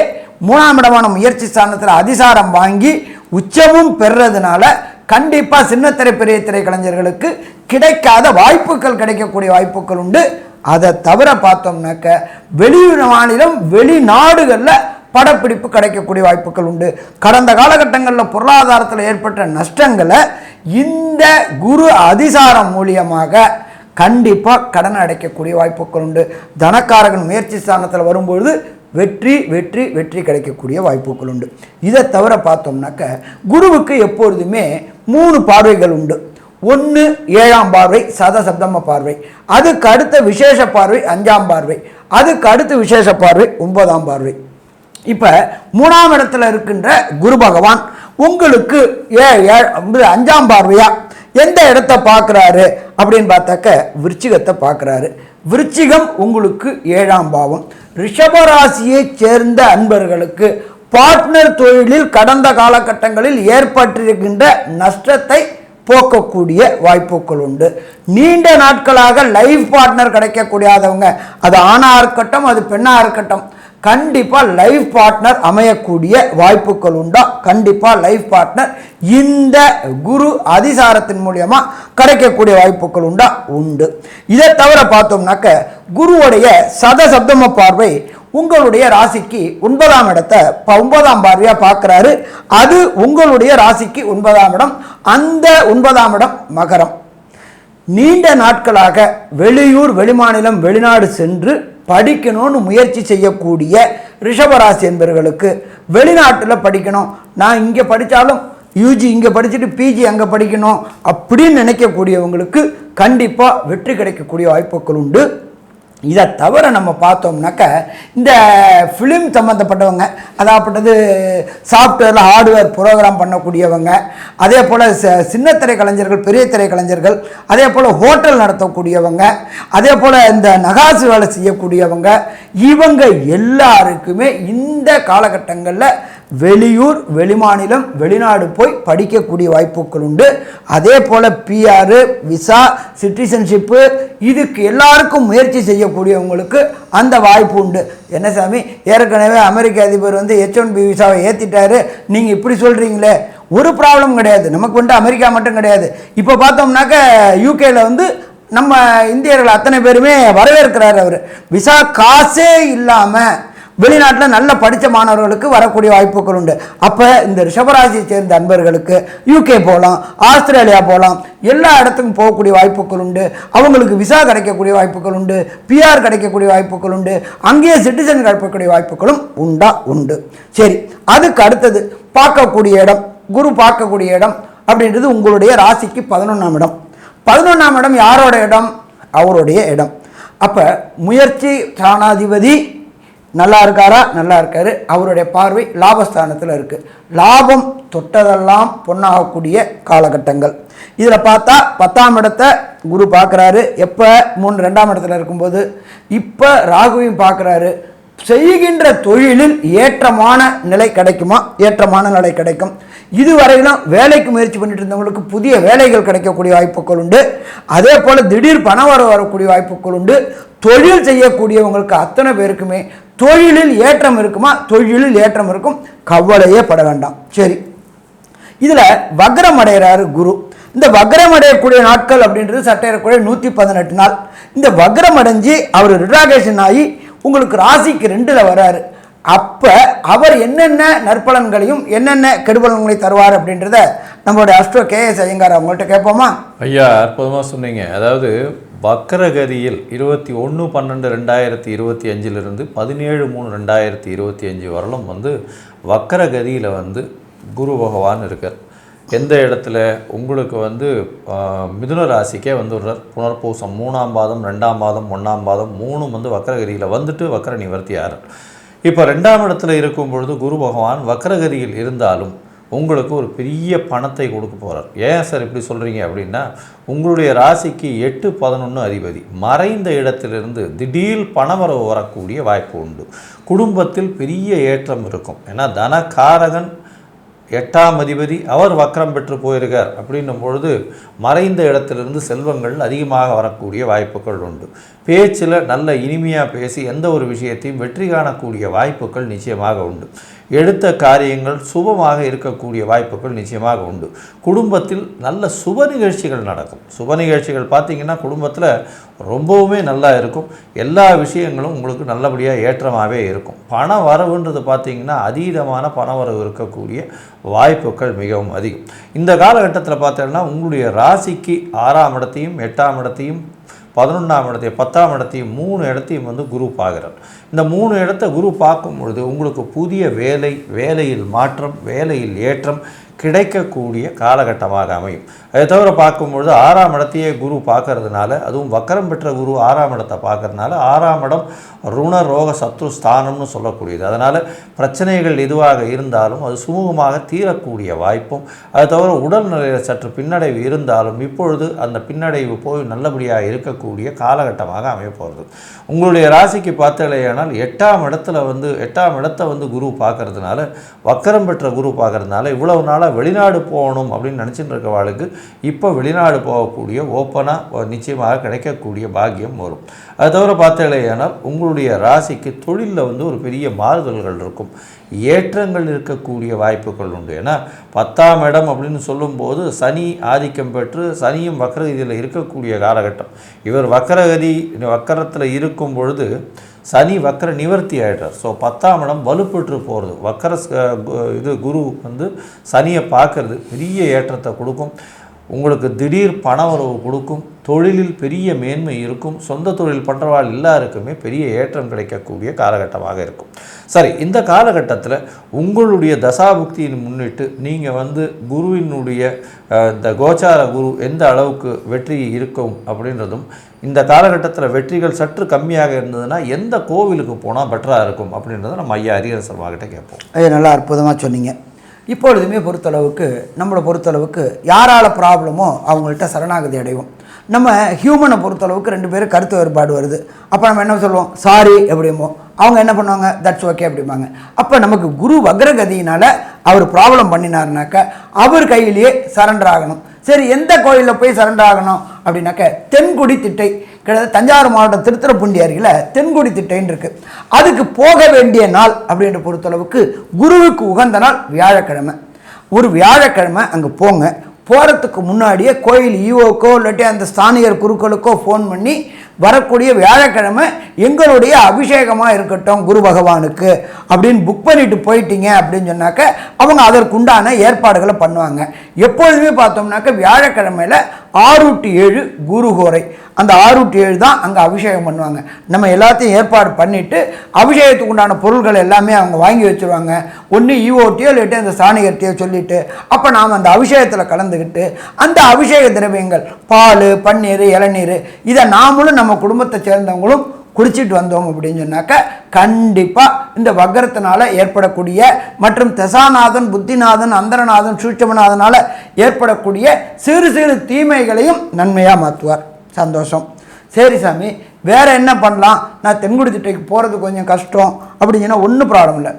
3ஆம் இடமான முயற்சி ஸ்தானத்தில் அதிசாரம் வாங்கி உச்சமும் பெறுறதுனால கண்டிப்பாக சின்னத்திரை பெரிய திரை கலைஞர்களுக்கு கிடைக்காத வாய்ப்புகள் கிடைக்கக்கூடிய வாய்ப்புகள் உண்டு. அதை தவிர பார்த்தோம்னாக்க வெளி மாநிலம் வெளிநாடுகளில் படப்பிடிப்பு கிடைக்கக்கூடிய வாய்ப்புகள் உண்டு. கடந்த காலகட்டங்களில் பொருளாதாரத்தில் ஏற்பட்ட நஷ்டங்களை இந்த குரு அதிசாரம் மூலியமாக கண்டிப்பாக கடன் அடைக்கக்கூடிய வாய்ப்புகள் உண்டு. தனக்காரகன் முயற்சி ஸ்தானத்தில் வரும்பொழுது வெற்றி வெற்றி வெற்றி கிடைக்கக்கூடிய வாய்ப்புகள் உண்டு. இதை தவிர பார்த்தோம்னாக்க குருவுக்கு எப்பொழுதுமே 3 பார்வைகள் உண்டு. 1 7ஆம் பார்வை, சதசப்தம பார்வை. அதுக்கு அடுத்த விசேஷ பார்வை 5ஆம் பார்வை. அதுக்கு அடுத்த விசேஷ பார்வை 9ஆம் பார்வை. இப்போ 3ஆம் இடத்துல இருக்கின்ற குரு பகவான் உங்களுக்கு 5ஆம் பார்வையா எந்த இடத்தை பார்க்குறாரு அப்படின்னு பார்த்தாக்க விருச்சிகத்தை பார்க்குறாரு. விருச்சிகம் உங்களுக்கு 7ஆம் பாவம். ரிஷபராசியை சேர்ந்த அன்பர்களுக்கு பார்ட்னர் தொழிலில் கடந்த காலகட்டங்களில் ஏற்பட்டிருக்கின்ற நஷ்டத்தை போக்கக்கூடிய வாய்ப்புகள் உண்டு. நீண்ட நாட்களாக லைஃப் பார்ட்னர் கிடைக்கக்கூடியாதவங்க, அது ஆணாக இருக்கட்டும் அது பெண்ணாக இருக்கட்டும், கண்டிப்பாக லைஃப் பார்ட்னர் அமையக்கூடிய வாய்ப்புகள் உண்டா? கண்டிப்பாக லைஃப் பார்ட்னர் இந்த குரு அதிசாரத்தின் மூலியமாக கிடைக்கக்கூடிய வாய்ப்புகள் உண்டா? உண்டு. இதை தவிர பார்த்தோம்னாக்க குருவுடைய சதசப்தம பார்வை உங்களுடைய ராசிக்கு 9ஆம் இடத்தை 9ஆம் பார்வையாக பார்க்குறாரு. அது உங்களுடைய ராசிக்கு 9ஆம் இடம். அந்த 9ஆம் இடம் மகரம். நீண்ட நாட்களாக வெளியூர், வெளிமாநிலம், வெளிநாடு சென்று படிக்கணும்னு முயற்சி செய்யக்கூடிய ரிஷபராசி என்பவர்களுக்கு வெளிநாட்டில் படிக்கணும், நான் இங்கே படித்தாலும் யூஜி இங்கே படிச்சுட்டு பிஜி அங்கே படிக்கணும் அப்படின்னு நினைக்கக்கூடியவங்களுக்கு கண்டிப்பாக வெற்றி கிடைக்கக்கூடிய வாய்ப்புகள் உண்டு. இதை தவிர நம்ம பார்த்தோம்னாக்க இந்த ஃபிலிம் சம்மந்தப்பட்டவங்க, அதாப்பட்டது சாஃப்ட்வேரில் ஹார்ட்வேர் ப்ரோக்ராம் பண்ணக்கூடியவங்க, அதே போல் சின்னத்திரை கலைஞர்கள், பெரிய திரை கலைஞர்கள், அதே போல் ஹோட்டல் நடத்தக்கூடியவங்க, அதே போல் இந்த நகாசு வேலை செய்யக்கூடியவங்க, இவங்க எல்லாருக்குமே இந்த காலகட்டங்களில் வெளியூர், வெளிமாநிலம், வெளிநாடு போய் படிக்கக்கூடிய வாய்ப்புகள் உண்டு. அதே போல் பிஆர், விசா, சிட்டிசன்ஷிப்பு இதுக்கு எல்லாருக்கும் முயற்சி செய்யக்கூடியவங்களுக்கு அந்த வாய்ப்பு உண்டு. என்ன சாமி, ஏற்கனவே அமெரிக்க அதிபர் H1B விசாவை ஏற்றிட்டாரு, நீங்கள் இப்படி சொல்கிறீங்களே? ஒரு ப்ராப்ளம் கிடையாது. நமக்கு அமெரிக்கா மட்டும் கிடையாது. இப்போ பார்த்தோம்னாக்க யூகேயில் நம்ம இந்தியர்கள் அத்தனை பேருமே வரவேற்கிறார். அவர் விசா காசே இல்லாமல் வெளிநாட்டில் நல்ல படித்த மாணவர்களுக்கு வரக்கூடிய வாய்ப்புகள் உண்டு. அப்போ இந்த ரிஷபராசியை சேர்ந்த அன்பர்களுக்கு யூகே போகலாம், ஆஸ்திரேலியா போகலாம், எல்லா இடத்துக்கும் போகக்கூடிய வாய்ப்புகள் உண்டு. அவங்களுக்கு விசா கிடைக்கக்கூடிய வாய்ப்புகள் உண்டு, பிஆர் கிடைக்கக்கூடிய வாய்ப்புகள் உண்டு, அங்கேயே சிட்டிசன் கிடைக்கக்கூடிய வாய்ப்புகளும் உண்டு. சரி, அதுக்கு அடுத்தது பார்க்கக்கூடிய இடம், குரு பார்க்கக்கூடிய இடம் அப்படின்றது உங்களுடைய ராசிக்கு 11ஆம் இடம். 11ஆம் இடம் யாரோட இடம்? அவருடைய இடம். அப்போ முயற்சி ஸ்தானாதிபதி நல்லா இருக்காரா? நல்லா இருக்காரு. அவருடைய பார்வை லாபஸ்தானத்தில் இருக்குது. லாபம் தொட்டதெல்லாம் பொண்ணாகக்கூடிய காலகட்டங்கள். இதில் பார்த்தா 10ஆம் இடத்தை குரு பார்க்குறாரு. எப்போ? 2ஆம் இடத்துல இருக்கும்போது. இப்போ ராகுவையும் பார்க்குறாரு. செய்கின்ற தொழிலில் ஏற்றமான நிலை கிடைக்குமா? ஏற்றமான நிலை கிடைக்கும். இதுவரையிலும் வேலைக்கு முயற்சி பண்ணிட்டு இருந்தவங்களுக்கு புதிய வேலைகள் கிடைக்கக்கூடிய வாய்ப்புகள் உண்டு. அதே போல் திடீர் பணம் வரக்கூடிய வாய்ப்புகள் உண்டு. தொழில் செய்யக்கூடியவங்களுக்கு அத்தனை பேருக்குமே தொழிலில் ஏற்றம் இருக்குமா? தொழிலில் ஏற்றம் இருக்கும், கவலையே பட வேண்டாம். சரி, இதில் வக்ரம் அடைகிறாரு குரு. இந்த வக்ரம் அடையக்கூடிய நாட்கள் அப்படின்றது சட்டையறக்கூடிய 118 நாள். இந்த வக்ரம் அடைஞ்சு அவர் ரிட்ராகேஷன் ஆகி உங்களுக்கு ராசிக்கு 2ல் வராரு. அப்போ அவர் என்னென்ன நற்பலன்களையும் என்னென்ன கெடுபலன்களையும் தருவார் அப்படின்றத நம்மளுடைய அஸ்ட்ரோ KS ஐயங்கார் அவங்கள்ட்ட கேட்போமா?
ஐயா, அற்புதமாக சொன்னீங்க. அதாவது வக்கரகதியில் 21/12/2025 17/3/2025 வரலும் வக்கரகதியில் குரு பகவான் இருக்கார். எந்த இடத்துல உங்களுக்கு மிதுன ராசிக்கே வந்துடுறார். புனர்பூசம் 3ஆம் பாதம் 2ஆம் பாதம் 1ஆம் பாதம் 3 வக்கரகதியில் வக்கர நிவர்த்தி ஆகிறார். இப்போ 2ஆம் இடத்துல இருக்கும் பொழுது குரு பகவான் வக்கரகதியில் இருந்தாலும் உங்களுக்கு ஒரு பெரிய பணத்தை கொடுக்க போகிறார். ஏன் சார் இப்படி சொல்கிறீங்க அப்படின்னா, உங்களுடைய ராசிக்கு 8-11 அதிபதி மறைந்த இடத்திலிருந்து திடீர் பணவரவு வரக்கூடிய வாய்ப்பு உண்டு. குடும்பத்தில் பெரிய ஏற்றம் இருக்கும். ஏன்னா தனகாரகன் 8ஆம் அதிபதி அவர் வக்ரம் பெற்று போயிருக்கார் அப்படின்னும் பொழுது மறைந்த இடத்திலிருந்து செல்வங்கள் அதிகமாக வரக்கூடிய வாய்ப்புகள் உண்டு. பேச்சில் நல்ல இனிமையாக பேசி எந்த ஒரு விஷயத்தையும் வெற்றி காணக்கூடிய வாய்ப்புகள் நிச்சயமாக உண்டு. எடுத்த காரியங்கள் சுபமாக இருக்கக்கூடிய வாய்ப்புகள் நிச்சயமாக உண்டு. குடும்பத்தில் நல்ல சுப நிகழ்ச்சிகள் நடக்கும். சுப நிகழ்ச்சிகள் பார்த்திங்கன்னா குடும்பத்தில் ரொம்பவுமே நல்லா இருக்கும். எல்லா விஷயங்களும் உங்களுக்கு நல்லபடியாக ஏற்றமாகவே இருக்கும். பண வரவுன்றது பார்த்திங்கன்னா அதீதமான பண வரவு இருக்கக்கூடிய வாய்ப்புகள் மிகவும் அதிகம். இந்த காலகட்டத்தில் பார்த்தோம்னா உங்களுடைய ராசிக்கு 6ஆம் இடத்தையும் 8ஆம் இடத்தையும் 11ஆம் இடத்தையும் 10ஆம் இடத்தையும் 3 இடத்தையும் குரு பார்க்குறார். இந்த 3 இடத்த குரு பார்க்கும் பொழுது உங்களுக்கு புதிய வேலையில் மாற்றம், வேலையில் ஏற்றம் கிடைக்கக்கூடிய காலகட்டமாக அமையும். அதை தவிர பார்க்கும்பொழுது 6ஆம் இடத்தையே குரு பார்க்கறதுனால, அதுவும் வக்கரம் பெற்ற குரு 6ஆம் இடத்தை பார்க்கறதுனால 6ஆம் இடம் ருண ரோக சத்ரு ஸ்தானம்னு சொல்லக்கூடியது. அதனால் பிரச்சனைகள் எதுவாக இருந்தாலும் அது சுமூகமாக தீரக்கூடிய வாய்ப்பும், அதை தவிர உடல்நிலையில் சற்று பின்னடைவு இருந்தாலும் இப்பொழுது அந்த பின்னடைவு போய் நல்லபடியாக இருக்கக்கூடிய காலகட்டமாக அமையப்போகிறது. உங்களுடைய ராசிக்கு பார்த்தலையானால் 8ஆம் இடத்துல 8ஆம் இடத்தை குரு பார்க்கறதுனால, வக்கரம் பெற்ற குரு பார்க்கறதுனால இவ்வளவு நாளாக வெளிநாடு போகணும் அப்படின்னு நினச்சிட்டு இருக்கவாளுக்கு இப்போ வெளிநாடு போகக்கூடிய ஓப்பனாக நிச்சயமாக கிடைக்கக்கூடிய பாக்கியம் வரும். அதை தவிர பார்த்தலையானால் உங்களுடைய ராசிக்கு தொழிலில் ஒரு பெரிய மாறுதல்கள் இருக்கும். ஏற்றங்கள் இருக்கக்கூடிய வாய்ப்புகள் உண்டு. ஏன்னா 10ஆம் இடம் அப்படின்னு சொல்லும்போது சனி ஆதிக்கம் பெற்று சனியும் வக்கரகதியில் இருக்கக்கூடிய காலகட்டம். இவர் வக்கரத்தில் இருக்கும் பொழுது சனி வக்கர நிவர்த்தி ஆகிட்டார். ஸோ 10ஆம் இடம் வலுப்பெற்று போகிறது. குரு சனியை பார்க்கறது பெரிய ஏற்றத்தை கொடுக்கும். உங்களுக்கு திடீர் பணவரவு கொடுக்கும். தொழிலில் பெரிய மேன்மை இருக்கும். சொந்த தொழில் பண்ணுறவாள் எல்லாருக்குமே பெரிய ஏற்றம் கிடைக்கக்கூடிய காலகட்டமாக இருக்கும். சரி, இந்த காலகட்டத்தில் உங்களுடைய தசாபுக்தியின் முன்னிட்டு நீங்கள் குருவினுடைய இந்த கோச்சார குரு எந்த அளவுக்கு வெற்றி இருக்கும் அப்படின்றதும், இந்த காலகட்டத்தில் வெற்றிகள் சற்று கம்மியாக இருந்ததுன்னா எந்த கோவிலுக்கு போனால் பெட்டராக இருக்கும் அப்படின்றத நம்ம ஐயா ஹரிஹரன் சர்மாகிட்ட கேட்போம்.
நல்லா அற்புதமாக சொன்னீங்க. இப்பொழுதுமே நம்மளை பொறுத்தளவுக்கு யாரால் ப்ராப்ளமோ அவங்கள்ட்ட சரணாகதி அடைவோம். நம்ம ஹியூமனை பொறுத்தளவுக்கு 2 பேரும் கருத்து வேறுபாடு வருது. அப்போ நம்ம என்ன சொல்லுவோம்? சாரி அப்படிமோ. அவங்க என்ன பண்ணுவாங்க? தட்ஸ் ஓகே அப்படிம்பாங்க. அப்போ நமக்கு குரு வக்ரகதியினால் அவர் ப்ராப்ளம் பண்ணினார்னாக்க அவர் கையிலேயே சரண்டர் ஆகணும். சரி, எந்த கோயிலில் போய் சரண்டர் ஆகணும் அப்படின்னாக்க தென்குடி திட்டை, கிட்டத்தட்ட தஞ்சாவூர் மாவட்டம் திருத்துறைப்பூண்டி அருகில் தென்குடி திட்டைன்னு இருக்குது. அதுக்கு போக வேண்டிய நாள் அப்படின்ற பொறுத்தளவுக்கு குருவுக்கு உகந்த நாள் வியாழக்கிழமை. ஒரு வியாழக்கிழமை அங்கே போங்க. போகிறதுக்கு முன்னாடியே கோயில் ஈவோக்கோ இல்லாட்டி அந்த ஸ்தானிகர் குருக்களுக்கோ ஃபோன் பண்ணி வரக்கூடிய வியாழக்கிழமை எங்களுடைய அபிஷேகமாக இருக்கட்டும் குரு பகவானுக்கு அப்படின்னு புக் பண்ணிட்டு போயிட்டீங்க அப்படின்னு சொன்னாக்க அவங்க அதற்குண்டான ஏற்பாடுகளை பண்ணுவாங்க. எப்பொழுதுமே பார்த்தோம்னாக்க வியாழக்கிழமையில் 6 to 7 குருஹோரை, அந்த 6 to 7 தான் அங்கே அபிஷேகம் பண்ணுவாங்க. நம்ம எல்லாத்தையும் ஏற்பாடு பண்ணிவிட்டு அபிஷேகத்துக்கு உண்டான பொருள்கள் எல்லாமே அவங்க வாங்கி வச்சுருவாங்க. ஒன்று ஈஓட்டியோ இல்லாட்டி அந்த ஸ்தானிகர்த்தையோ சொல்லிவிட்டு அப்போ நாம் அந்த அபிஷேகத்தில் கலந்துக்கிட்டு அந்த அபிஷேக திரவியங்கள் பால், பன்னீர், இளநீர் இதை நாமளும் நம்ம குடும்பத்தை சேர்ந்தவங்களும் குடிச்சிட்டு வந்தோம் அப்படின்னு சொன்னாக்க கண்டிப்பாக இந்த வக்ரத்தினால ஏற்படக்கூடிய மற்றும் தசாநாதன், புத்திநாதன், அந்தரநாதன், சூட்சமநாதனால் ஏற்படக்கூடிய சிறு சிறு தீமைகளையும் நன்மையாக மாற்றுவார். சந்தோஷம். சரி சாமி, வேறு என்ன பண்ணலாம்? நான் தென்குடி திட்டைக்கு போகிறது கொஞ்சம் கஷ்டம் அப்படின்னா ஒன்றும் ப்ராப்ளம் இல்லை.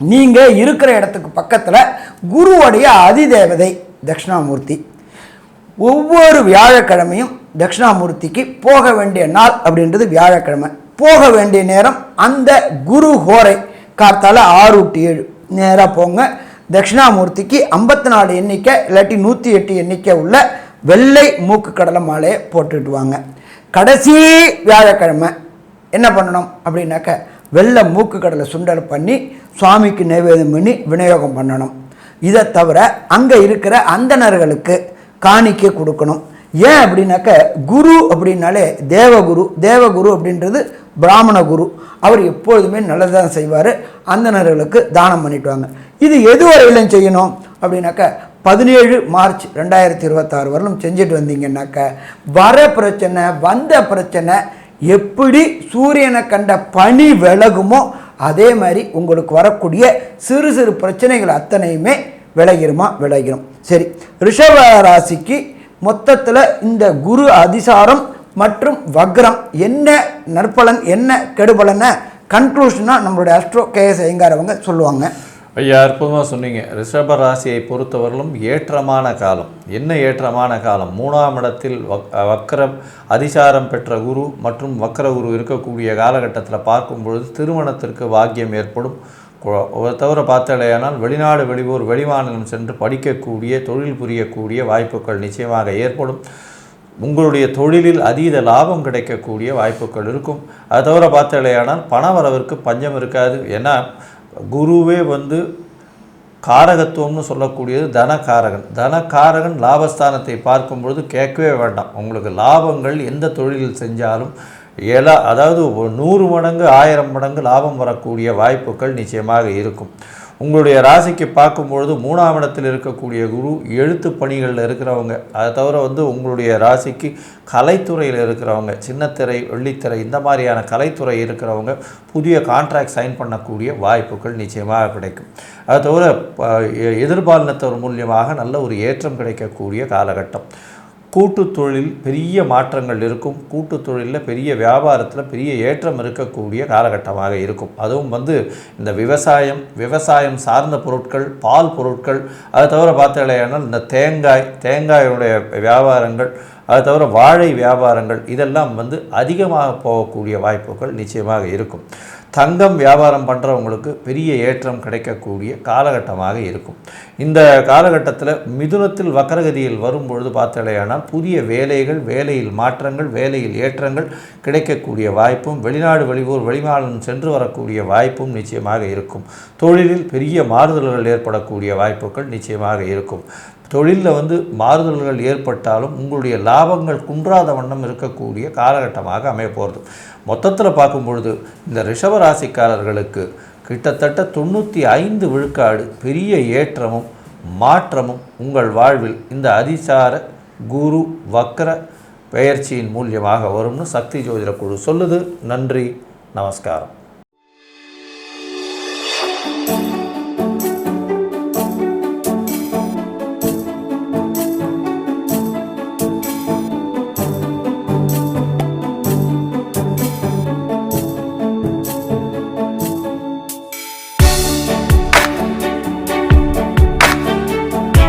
நீங்கள் இருக்கிற இடத்துக்கு பக்கத்தில் குருவுடைய அதிதேவதை தட்சிணாமூர்த்தி, ஒவ்வொரு வியாழக்கிழமையும் தட்சிணாமூர்த்திக்கு போக வேண்டிய நாள் அப்படின்றது வியாழக்கிழமை. போக வேண்டிய நேரம் அந்த குரு ஹோரை காத்தால 6 to 7 நேராக போங்க. தட்சிணாமூர்த்திக்கு 54 எண்ணிக்கை இல்லாட்டி 108 எண்ணிக்கை உள்ள வெள்ளை மூக்கு கடலை மாலையை போட்டுட்டு வாங்க. கடைசி வியாழக்கிழமை என்ன பண்ணணும் அப்படின்னாக்க வெள்ளை மூக்கு கடலை சுண்டல் பண்ணி சுவாமிக்கு நைவேத்தியம் பண்ணி விநியோகம் பண்ணணும். இதை தவிர அங்கே இருக்கிற அந்தணர்களுக்கு காணிக்கை கொடுக்கணும். ஏன் அப்படின்னாக்க குரு அப்படின்னாலே தேவகுரு, தேவகுரு அப்படின்றது பிராமண குரு, அவர் எப்பொழுதுமே நல்லதான் செய்வார். அந்தணர்களுக்கு தானம் பண்ணிட்டு வாங்க. இது எது வரையிலும் செய்யணும் அப்படின்னாக்க 17 மார்ச் 2026 வரலும் செஞ்சுட்டு வந்தீங்கன்னாக்க வர பிரச்சனை வந்த பிரச்சனை எப்படி சூரியனை கண்ட பனி விலகுமோ அதே மாதிரி உங்களுக்கு வரக்கூடிய சிறு சிறு பிரச்சனைகள் அத்தனையுமே விலகிரும். சரி, ரிஷப ராசிக்கு மொத்தத்தில் இந்த குரு அதிசாரம் மற்றும் வக்ரம் என்ன நற்பலன் என்ன கெடுபலனை கன்க்ளூஷனாக நம்மளுடைய அஸ்ட்ரோ கேஎஸ் ஐயங்கார் அவங்க சொல்லுவாங்க.
ஐயா, அற்புதமாக சொன்னீங்க. ரிஷப ராசியை பொறுத்தவரையிலும் ஏற்றமான காலம். என்ன ஏற்றமான காலம்? 3ஆம் இடத்தில் வக்ரம் அதிசாரம் பெற்ற குரு மற்றும் வக்ர குரு இருக்கக்கூடிய காலகட்டத்தில் பார்க்கும்பொழுது திருமணத்திற்கு பாக்கியம் ஏற்படும். தவிர பார்த்தாலேயானால் வெளிநாடு வெளியூர் வெளிமாநிலம் சென்று படிக்கக்கூடிய தொழில் புரியக்கூடிய வாய்ப்புகள் நிச்சயமாக ஏற்படும். உங்களுடைய தொழிலில் அதீத லாபம் கிடைக்கக்கூடிய வாய்ப்புகள் இருக்கும். அது தவிர பார்த்தாலேயானால் பண வரவிற்கு பஞ்சம் இருக்காது. ஏன்னா குருவே காரகத்துவம்னு சொல்லக்கூடியது தனக்காரகன் லாபஸ்தானத்தை பார்க்கும்பொழுது கேட்கவே வேண்டாம். உங்களுக்கு லாபங்கள் எந்த தொழிலில் செஞ்சாலும் அதாவது 100 மடங்கு 1000 மடங்கு லாபம் வரக்கூடிய வாய்ப்புகள் நிச்சயமாக இருக்கும். உங்களுடைய ராசிக்கு பார்க்கும்பொழுது 3ஆம் இடத்தில் இருக்கக்கூடிய குரு எழுத்து பணிகளில் இருக்கிறவங்க, அதை தவிர உங்களுடைய ராசிக்கு கலைத்துறையில் இருக்கிறவங்க, சின்னத்திரை வெள்ளித்திரை இந்த மாதிரியான கலைத்துறை இருக்கிறவங்க புதிய கான்ட்ராக்ட் சைன் பண்ணக்கூடிய வாய்ப்புகள் நிச்சயமாக கிடைக்கும். அதை தவிர எதிர்பாலினத்தவர் மூலியமாக நல்ல ஒரு ஏற்றம் கிடைக்கக்கூடிய காலகட்டம். கூட்டுத் தொழில் பெரிய மாற்றங்கள் இருக்கும். கூட்டுத் தொழிலில் பெரிய வியாபாரத்தில் பெரிய ஏற்றம் இருக்கக்கூடிய காலகட்டமாக இருக்கும். அதுவும் இந்த விவசாயம் சார்ந்த பொருட்கள், பால் பொருட்கள், அதை தவிர பார்த்தாலேயானால் இந்த தேங்காயுடைய வியாபாரங்கள், அதை தவிர வாழை வியாபாரங்கள் இதெல்லாம் அதிகமாக போகக்கூடிய வாய்ப்புகள் நிச்சயமாக இருக்கும். தங்கம் வியாபாரம் பண்ணுறவங்களுக்கு பெரிய ஏற்றம் கிடைக்கக்கூடிய காலகட்டமாக இருக்கும். இந்த காலகட்டத்தில் மிதுனத்தில் வக்கரகதியில் வரும்பொழுது பார்த்தாலேயானால் புதிய வேலைகள், வேலையில் மாற்றங்கள், வேலையில் ஏற்றங்கள் கிடைக்கக்கூடிய வாய்ப்பும், வெளிநாடு வெளியூர் வெளிமாநிலம் சென்று வரக்கூடிய வாய்ப்பும் நிச்சயமாக இருக்கும். தொழிலில் பெரிய மாறுதல்கள் ஏற்படக்கூடிய வாய்ப்புகள் நிச்சயமாக இருக்கும். தொழிலில் மாறுதல்கள் ஏற்பட்டாலும் உங்களுடைய லாபங்கள் குன்றாத வண்ணம் இருக்கக்கூடிய காலகட்டமாக அமைய போகிறது. மொத்தத்தில் பார்க்கும் பொழுது இந்த ரிஷபராசிக்காரர்களுக்கு கிட்டத்தட்ட 95 விழுக்காடு பெரிய ஏற்றமும் மாற்றமும் உங்கள் வாழ்வில் இந்த அதிசார குரு வக்ர பெயர்ச்சியின் மூலியமாக வரும்னு சக்தி ஜோதிட குழு சொல்லுது. நன்றி, நமஸ்காரம்.